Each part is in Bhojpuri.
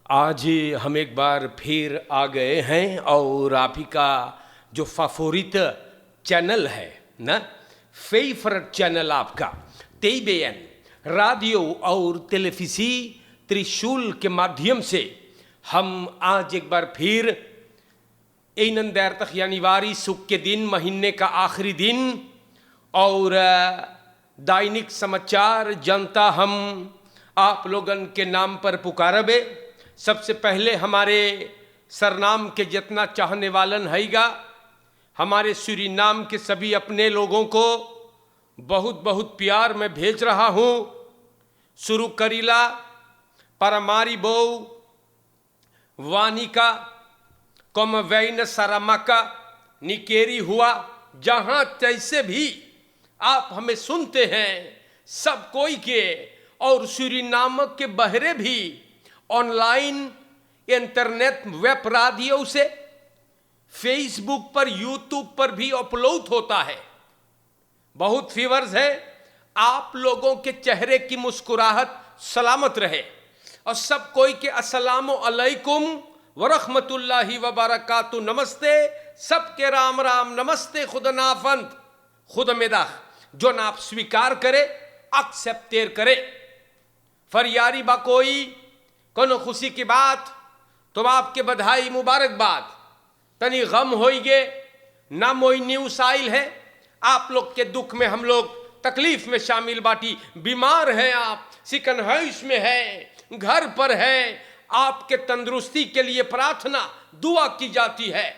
आज हम एक बार फिर आ गए हैं और आप ही का जो फेवरेट चैनल है ना, फेवरेट चैनल आपका TBN रेडियो और टेलीविज़ी त्रिशूल के माध्यम से हम आज एक बार फिर इन देर तक यानी वारी सुख के दिन, महीने का आखिरी दिन और दैनिक समाचार जनता हम आप लोगन के नाम पर पुकारबे। सबसे पहले हमारे सरनाम के जितना चाहने वालन हैगा, हमारे सूरीनाम के सभी अपने लोगों को बहुत बहुत प्यार में भेज रहा हूँ। शुरू करीला परमारी बो वानिका कमवैन सरामाका निकेरी हुआ, जहाँ जैसे भी आप हमें सुनते हैं सब कोई के, और सूरीनाम के बहरे भी ऑनलाइन इंटरनेट वेब रेडियो से फेसबुक पर यूट्यूब पर भी अपलोड होता है। बहुत फीवर्स है, आप लोगों के चेहरे की मुस्कुराहट सलामत रहे और सब कोई के अस्सलामु अलैकुम वरहमतुल्लाहि वबरकातु, नमस्ते, सबके राम राम, नमस्ते, खुदनाफंद खुदमेदा, जो ना आप स्वीकार करे एक्सेप्टेर करे। फरियारी बा कोई कोनो खुशी की बात तो आपके बधाई मुबारकबाद, तनी गम होइगे ना मोई न्यूज़ आइल है, आप लोग के दुख में हम लोग तकलीफ में शामिल बाटी। बीमार हैं आप, सिकन हौश में है, घर पर है, आपके तंदुरुस्ती के लिए प्रार्थना दुआ की जाती है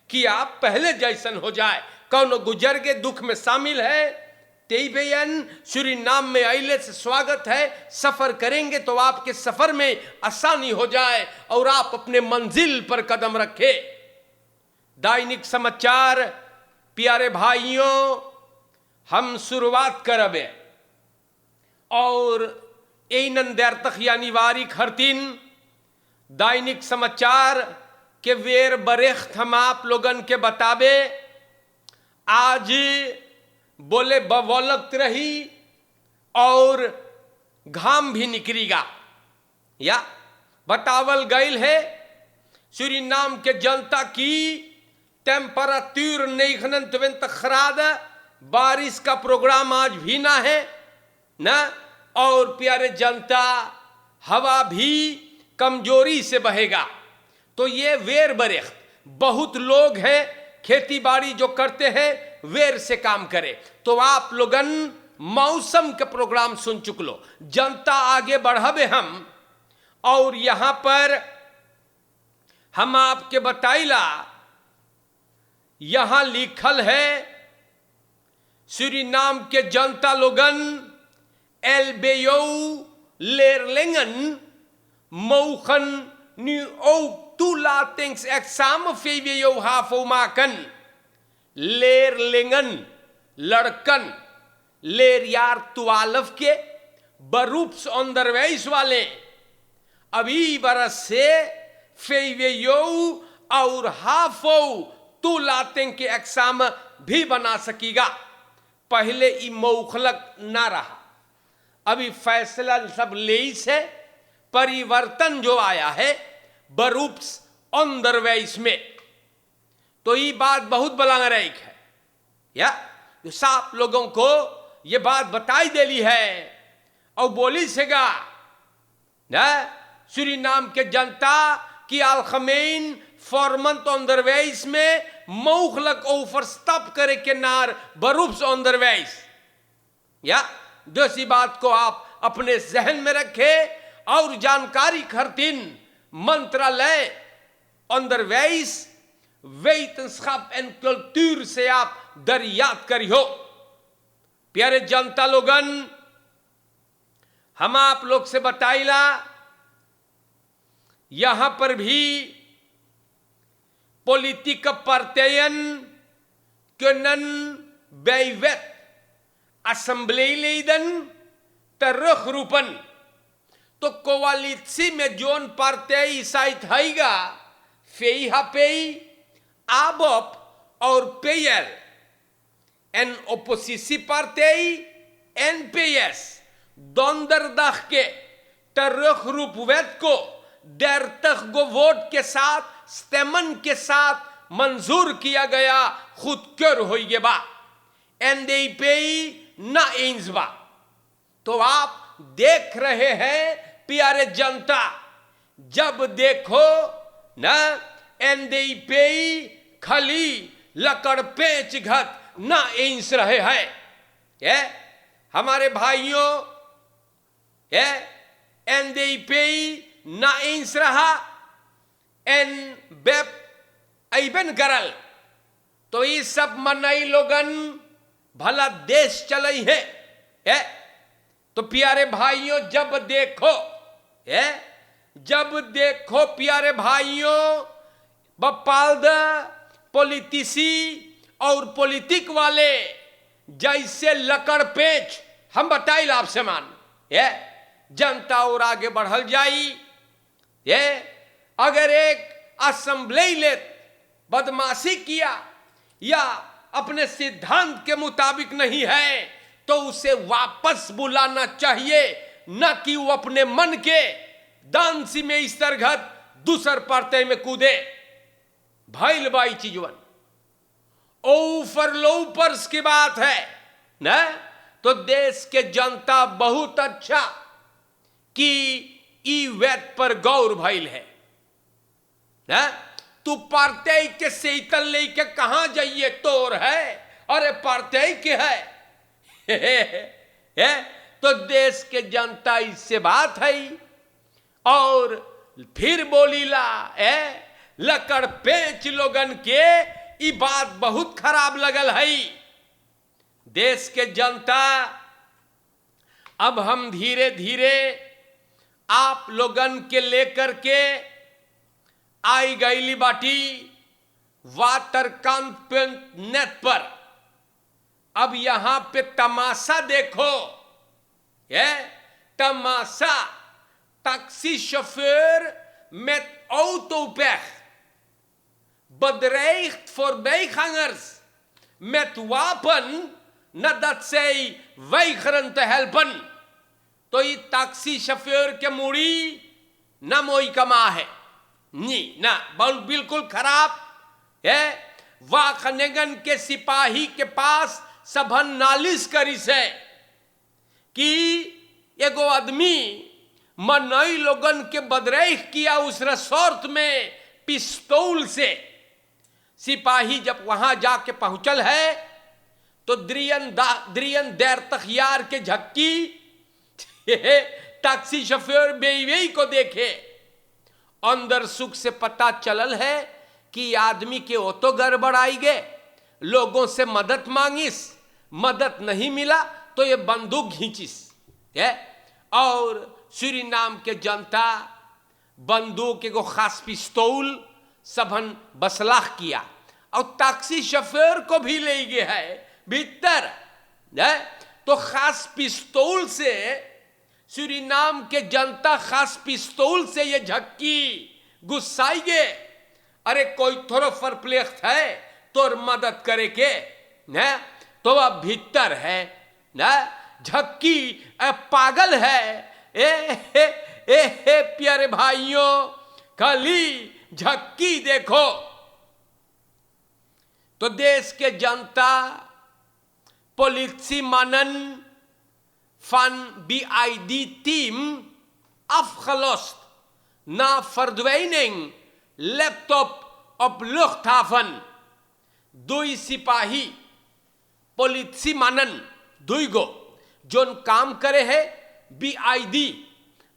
कि आप पहले जैसन हो जाए। कौन गुजर के दुख में शामिल है, TBN सूरीनाम में आइले से स्वागत है। सफर करेंगे तो आपके सफर में आसानी हो जाए और आप अपने मंजिल पर कदम रखे। दैनिक समाचार प्यारे भाइयों, हम शुरुआत करबे और एनन देर तक यानी वारी खरतीन दैनिक समाचार के वेर बरेख्त हम आप लोगन के बताबे। आज बोले बवलत रही और घाम भी निकलेगा, या बतावल गईल है सूरीनाम के जनता की टेम्परेचर नहीं खराब, बारिश का प्रोग्राम आज भी ना है ना, और प्यारे जनता हवा भी कमजोरी से बहेगा। तो ये वेर बरेख्त बहुत लोग हैं खेती बाड़ी जो करते हैं वेर से काम करे, तो आप लोगन मौसम के प्रोग्राम सुन चुक लो। जनता आगे बढ़ावे हम, और यहां पर हम आपके बताइला, यहां लिखल है सूरीनाम के जनता लोगन एलबेयो लेरलेंगन मौखन न्यू ओ तुला थिंग्स एग्जाम फेवियो हाफो माकन लेरलेंगन लड़कन लेर यार 12 के बरूप्स अंदरवेश वाले अभी बरस से फेवियो और हाफो तू लातें के एग्जाम भी बना सकेगा। पहले ई मौखलक ना रहा, अभी फैसला सब ले से परिवर्तन जो आया है बरूप्स अंदरवेश में, तो ये बात बहुत बलांगरेक है, या जो साफ लोगों को ये बात बताई देली है और बोली सेगा ना सूरीनाम के जनता की अलखमेन फॉर्मंत अंदरवेश में मौखलक ओफर स्तप करे के नार बरूप्स अंदरवेश, या दूसरी बात को आप अपने जहन में रखे और जानकारी खरतीन मंत्रालय अंदरवेश वेटनस्कप एंड कल्चर से आप दरियात करियो। प्यारे जनता लोगन, हम आप लोग से बताइला, यहां पर भी पॉलिटिक पार्टियन kunnen bij wet assembleeleden terugroepen. तो कोalitie में जोन पार्टी साइट हैगा FHP, ABOP और PL en oppositiepartij NPS donderdag के terugroepwet को देर तक गो वोट के साथ स्टेमन के साथ मंजूर किया गया खुद क्योर हो गए बा एनडीपी ना इंजबा। तो आप देख रहे हैं प्यारे जनता, जब देखो ना एनडीपी खाली लकड़ पेच घत ना इंस रहे हैं। हमारे भाइयों, एनडीपी ना इंस रहा एन बेप ऐबन करल तो ये सब मनई लोगन भला देश चलई है। तो प्यारे भाइयों, जब देखो प्यारे भाइयों, बपाल द पॉलिटिसी और पॉलिटिक वाले जैसे लकड़ पेच हम बताइल आपसे मान जनता और आगे बढ़ल जाई। अगर एक असेंबली ले बदमाशी किया या अपने सिद्धांत के मुताबिक नहीं है तो उसे वापस बुलाना चाहिए, न कि वो अपने मन के दानसी में इस तरह दूसर पार्टी में कूदे। भाईल बाई चीजवन ओफर लोपर्स की बात है ना। तो देश के जनता बहुत अच्छा कि ई वेद पर गौर भइल है ना। तू पार्टी के सेतल लेके कहां जाइए तोर है, अरे पार्टी के है। तो देश के जनता इससे बात है और फिर बोलीला लकड़ पेच लोगन के ई बात बहुत खराब लगल है। देश के जनता, अब हम धीरे धीरे आप लोगन के लेकर के आई गईली बाटी वाटरकांत पर। अब यहां पे तमाशा देखो, तमाशा taxi chauffeur met autopech bedreigt voorbijgangers met wapen nadat zij weigeren te helpen। तो ये टैक्सी शोफर के मुड़ी ना मोई कमा है नी ना बिल्कुल खराब है। वाखनेगन के सिपाही के पास सबन नालिश करी से कि एगो आदमी मनई लोगन के बदरेह किया उस रिसोर्ट में पिस्तौल से। सिपाही जब वहां जाके पहुंचल है तो द्रियन देर तक यार के झक्की टैक्सी शोफर बेईवेई को देखे। अंदर सुख से पता चलल है कि आदमी के ओ तो गड़बड़ आई गए, लोगों से मदद मांगिस, मदद नहीं मिला तो ये बंदूक घींचिस है। और सूरीनाम के जनता बंदूक एगो खास पिस्तौल सबन बसलाह किया और टैक्सी शोफर को भी ले गए है भीतर है। तो खास पिस्तौल से सूरीनाम के जनता खास पिस्तौल से ये झक्की गुस्साई गे। अरे कोई थोड़ा परप्लेक्स है तो मदद करे के न, तो अब भीतर है न झक्की पागल है। ए प्यारे भाइयों, खाली झक्की देखो। तो देश के जनता politie mannen van BID-team afgelost na verdwijning laptop op luchthaven। दुई सिपाही politie mannen दुई गो जोन काम करे है BID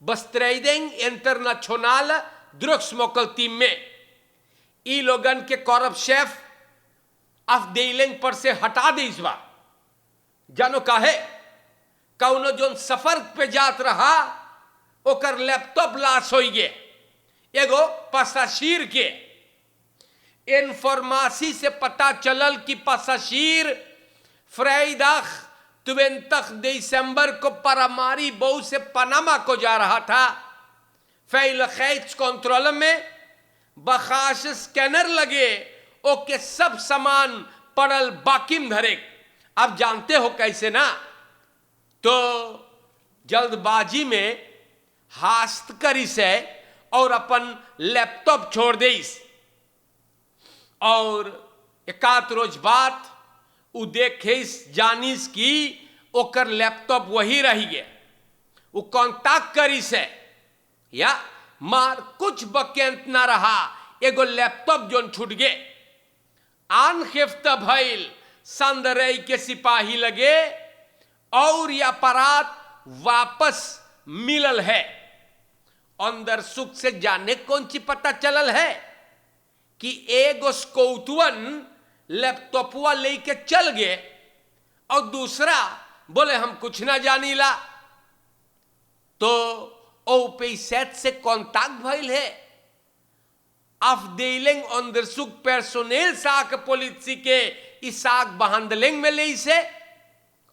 bestrijding internationale drugsmokkelteam में। ई लोगन के करप्ट शेफ अफडेलिंग पर से हटा दी इस बार। जानो काहे कौनो जोन सफर पे जात रहा ओकर लैपटॉप लाश हो गए। एगो पसाशीर के इन्फॉर्मेशन से पता चलल कि पसाशीर फ्राइडे 20 दिसंबर को परामारी बहु से पनामा को जा रहा था। फैलखैच कंट्रोल में बखाश स्कैनर लगे, ओके सब सामान पड़ल बाकिम धरे। आप जानते हो कैसे ना, तो जल्दबाजी में हास्तकरी से और अपन लैपटॉप छोड़ देस। और एकात रोज बात उ देखे जानिस कि ओकर लैपटॉप वही रही गए। वो कांटेक्ट करिस है या मार कुछ बकेंत ना रहा, एगो लैपटॉप जोन छूट गे। आन खेफ्ता भइल संदरई के सिपाही लगे और या परात वापस मिलल है। अंदर सुख से जाने कौन ची पता चलल है कि एगो स्कौतवन लैपटॉपवा लेके चल गए और दूसरा बोले हम कुछ ना जानीला। तो ओपेसेट से कांटेक्ट भइल है। Afdeling onderzoek personeel zaken politie के इस साक behandeling में ले से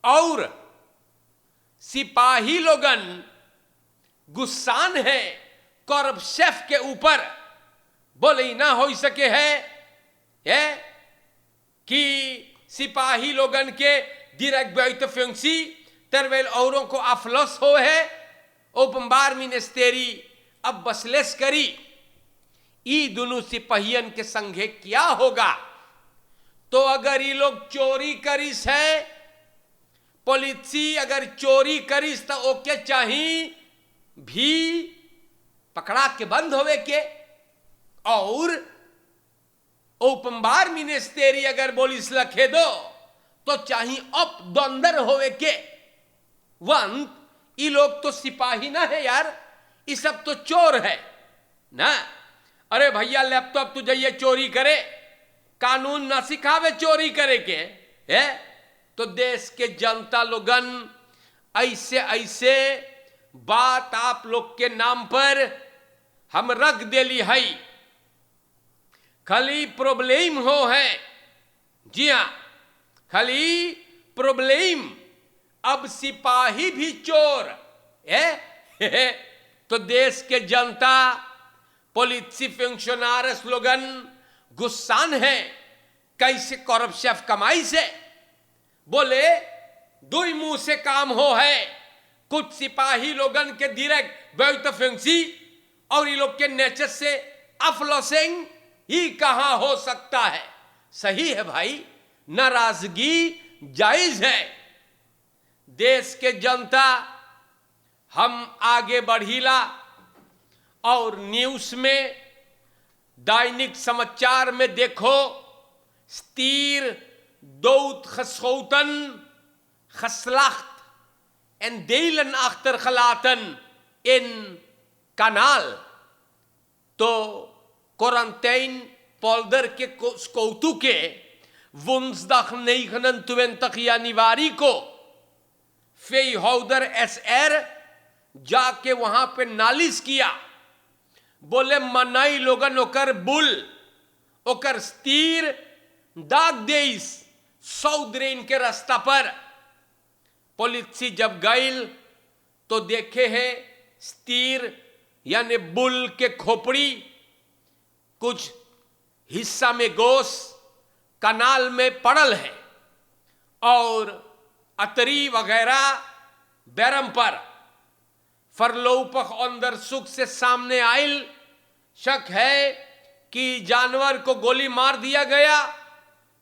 और सिपाही लोगन गुस्सान है कॉर्प शेफ के ऊपर। बोले ना हो सके है कि सिपाही लोगन के direct buitenfunctie terwijl औरों को aflos हो है। ओपनबार मिनिस्टेरी अब बसलेस करी। ई दोनों सिपाहियन के संगे क्या होगा? तो अगर ये लोग चोरी करिस है, पुलिस अगर चोरी करिस तो ओके चाहिए भी पकड़ा के बंद होवे के। और ओपनबार मिनिस्टेरी अगर बोलिस लखे दो तो चाहिए अप दंदर होवे के। वंत ये लोग तो सिपाही ना है यार, ये सब तो चोर है ना। अरे भैया लैपटॉप तू जाइए चोरी करे, कानून ना सिखावे चोरी करे के है। तो देश के जनता लोगन ऐसे ऐसे बात आप लोग के नाम पर हम रख देली है। खाली प्रॉब्लम हो है, जी हाँ खाली प्रॉब्लम। अब सिपाही भी चोर है तो देश के जनता पुलिस फंक्शनर्स लोगन गुस्सान है कैसे करप्शन कमाई से। बोले दुई मुंह से काम हो है। कुछ सिपाही लोगन के डायरेक्ट बेतफंसी और ये लोग के नेचर से अफलोसिंग ही कहां हो सकता है। सही है भाई, नाराजगी जायज है। देश के जनता हम आगे बढ़ीला और न्यूज में दैनिक समाचार में देखो stir dood geschoten, geslacht en delen achtergelaten in kanaal. तो quarantaine polder के स्कौतू के woensdag 29 januari को veehouder SR जाके वहां पे नालिश किया। बोले मनाई लोगन ओकर बुल ओकर स्टीर दाग देस सौद्रेन के रास्ता पर। पुलिस जब गईल तो देखे है स्टीर यानी बुल के खोपड़ी कुछ हिस्सा में गोश कनाल में पड़ल है और अतरी वगैरह बैरम पर। फरलोपख अंदर सुख से सामने आयल शक है कि जानवर को गोली मार दिया गया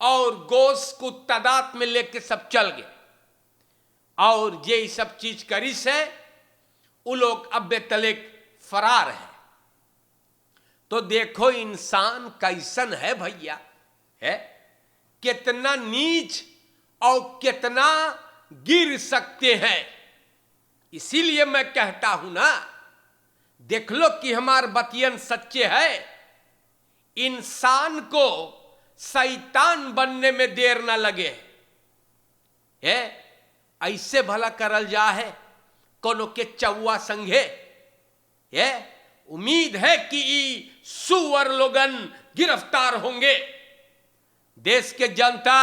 और गोश्त को तादाद में लेके सब चल गए और ये सब चीज करिस है। वो लोग अब तलेक फरार है। तो देखो इंसान कैसन है भैया, है कितना नीच और कितना गिर सकते हैं। इसीलिए मैं कहता हूं ना, देख लो कि हमार बतियन सच्चे है। इंसान को शैतान बनने में देर ना लगे है। ऐसे भला करल जा है कोनो के चौवा संघे है। उम्मीद है कि सुअर लोगन गिरफ्तार होंगे। देश के जनता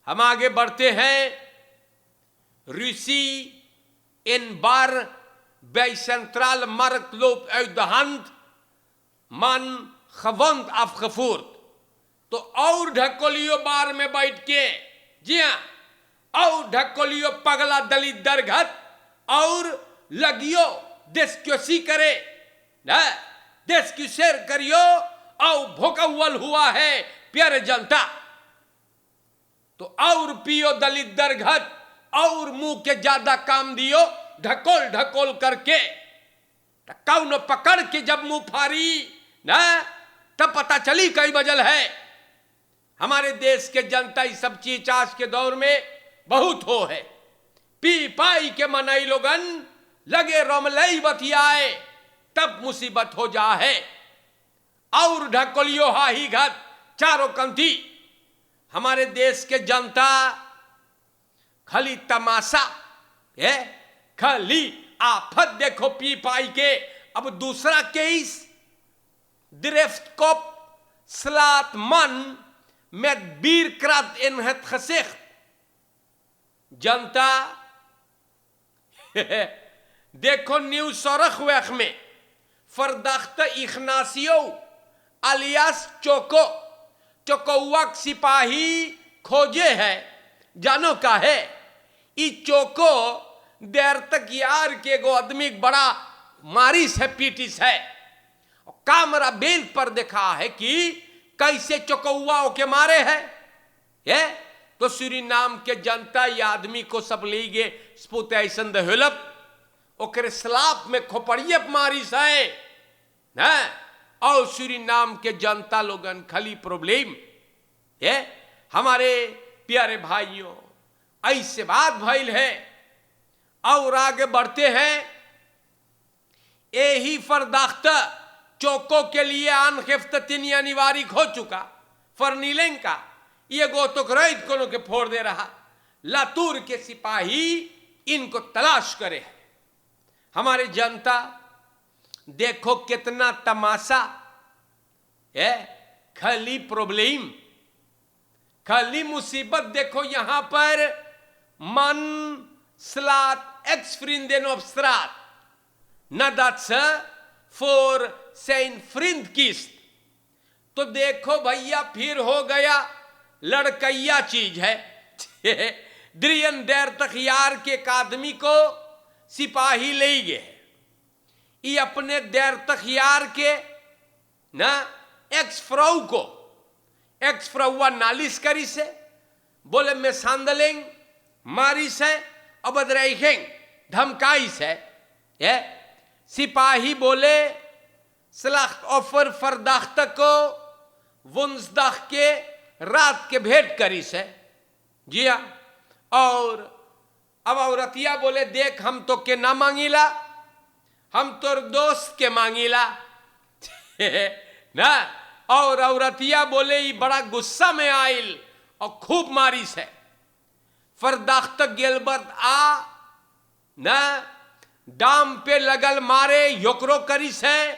हम आगे बढ़ते हैं। रूसी इन बार bij centrale markt loopt uit de hand, man gewond afgevoerd। तो और ढकोलियो बार में बैठ के, जी हाँ और ढकोलियो पगला दलित दरघत और लगियो देशक्योसी करे न देश की शेर करियो और भोकौल हुआ है प्यारे जनता। तो और पियो दलित दरघट और मुंह के ज्यादा काम दियो ढकोल ढकोल करके। कौन पकड़ के जब मुंह फारी ना तब पता चली कई बजल है। हमारे देश के जनता इस सब चीज आज के दौर में बहुत हो है। पी पाई के मनई लोगन लगे रमलई बतियाए तब मुसीबत हो जा है। और ढकोलियो हाही घट चारों कंती। हमारे देश के जनता खाली तमाशा है, खाली आफत देखो पी पाई के। अब दूसरा केस Driftskop slaat man met bierkrat in het gezicht. जनता देखो न्यू सोरखवेख में फरदख्त इखनासियो अलियास चोको चोकोवक सिपाही खोजे है। जानो का है ई चोको देर तक यार के गो आदमी बड़ा मारिस है पीटिस है। कैमरा बेल पर देखा है कि कैसे चोकौआ के मारे है। ये तो सूरीनाम के जनता या आदमी को सब ले गए स्पुत ऐसन दहलप ओकरे सलाप में खोपड़िए मारी है ना। और सूरीनाम के जनता लोगन खाली प्रॉब्लम है। हमारे प्यारे भाइयों ऐसे बात भइल है और आगे बढ़ते हैं। यही फरदाख्त चौको के लिए अनखिफ्तिन अनिवार्य हो चुका। फर्नीलें का ये गोतुक रईत कोनो के फोड़ दे रहा। लातूर के सिपाही इनको तलाश करे है। हमारे जनता देखो कितना तमाशा है। खाली प्रॉब्लम खाली मुसीबत देखो यहां पर मन slaat ex-vriendin op straat nadat ze voor zijn vriend kiest। तो देखो भैया फिर हो गया लड़कैया चीज है। द्रियन देर तक यार के एक आदमी को सिपाही ले गए। ये अपने देर तक यार के ना एक्स फ्राउ को एक्स फ्राउआ नालिश करी से बोले मैं सांदलेंग मारी से अब रहेंगे धमकाई से। ये सिपाही बोले सलाख्त ऑफर फरदाख्त को वंसदाख के रात के भेंट करी से। जी हाँ। और अब औरतिया बोले देख हम तो के ना मांगीला हम तोर दोस्त के मांगीला ना। और औरतिया बोले ये बड़ा गुस्सा में आइल और खूब मारी से। फरदाख्त गिलबर्ट आ ना डाम पे लगल मारे योकरो करी से।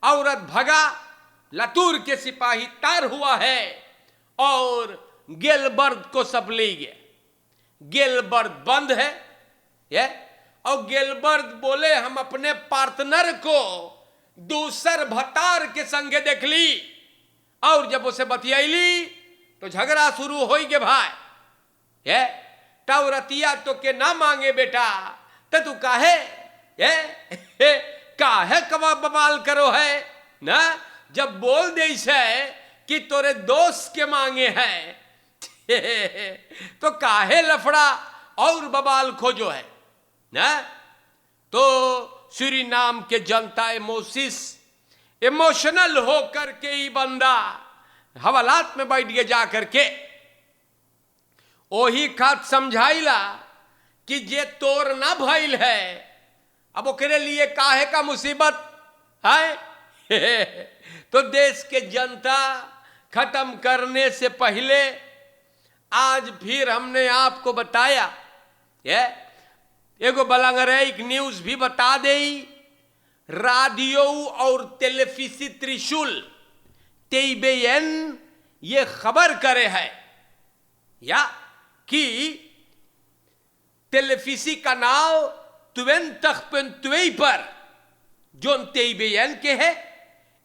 औरत भगा लातूर के सिपाही तार हुआ है और गिलबर्ट को सब ले गए। गिलबर्ट बंद है ये। और गिलबर्ट बोले हम अपने पार्टनर को दूसर भतार के संगे देख ली। और जब उसे बतियाली तो झगड़ा शुरू हो गए भाई। ये टौरतिया तो के ना मांगे बेटा तो तू काहे ये काहे कवा बवाल करो है ना। जब बोल दे से कि तोरे दोस्त के मांगे हैं तो काहे लफड़ा और बवाल खोजो है ना। तो सूरीनाम के जनता इमोशनल हो करके ही बंदा हवालात में बैठ गए जा करके। ओही खात समझाइला कि जे तोर ना भइल है अब ओकरे लिए काहे का मुसीबत है। तो देश के जनता खत्म करने से पहले आज फिर हमने आपको बताया ये एगो बलंगरेक न्यूज भी बता दे। रेडियो और टेलीविजन त्रिशूल TBN ये खबर करे है या कि टेलीविजन कनाल 20.2 पर जोन TBN के है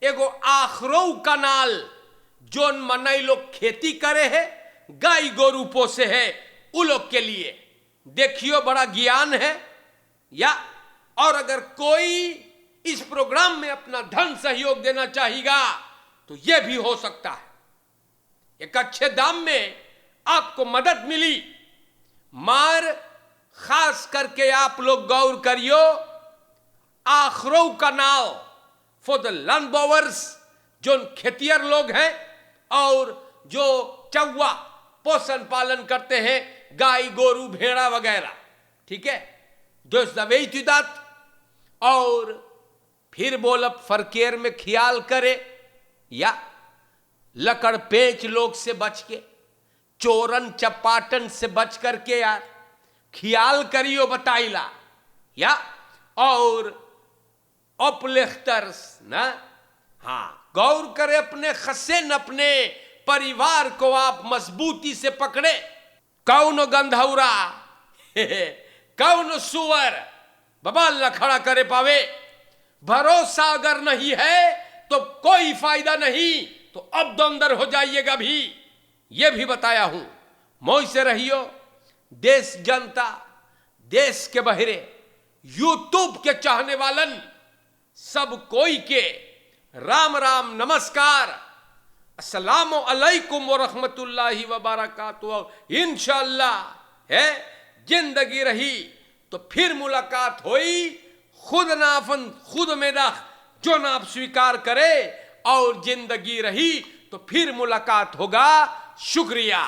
एगो आखरो कनाल जोन मनई लोग खेती करे है गाय गोरू पोसे है उ लोग के लिए देखियो बड़ा ज्ञान है या। और अगर कोई इस प्रोग्राम में अपना धन सहयोग देना चाहेगा तो यह भी हो सकता है। एक अच्छे दाम में आपको मदद मिली। मार खास करके आप लोग गौर करियो, आखरो का नाव फॉर द लैंड बोवर्स, जो खेतियर लोग हैं और जो चौवा पोषण पालन करते हैं, गाय गोरू भेड़ा वगैरह, ठीक है, दोस्त दैट। और फिर बोलब फरकेर में ख्याल करे, या लकड़ पेच लोग से बच के, चोरन चपाटन से बच करके यार ख्याल करियो बताइला, या और अपलेख्तर्स ना, हाँ गौर करे अपने खसेन, अपने परिवार को आप मजबूती से पकड़े। कौन गंधौरा कौन सुअर बबाल न खड़ा करे पावे। भरोसा अगर नहीं है तो कोई फायदा नहीं, तो अब दो अंदर हो जाइएगा भी, ये भी बताया हूं। मौज से रहियो। देश जनता, देश के बहरे, यूट्यूब के चाहने वालन सब कोई के राम राम नमस्कार, अस्सलामु अलैकुम व रहमतुल्लाहि व बरकातुहू। इंशाअल्लाह है जिंदगी रही तो फिर मुलाकात हुई। खुद नाफन खुद में रख, जो ना आप स्वीकार करे, और जिंदगी रही तो फिर मुलाकात होगा। शुक्रिया।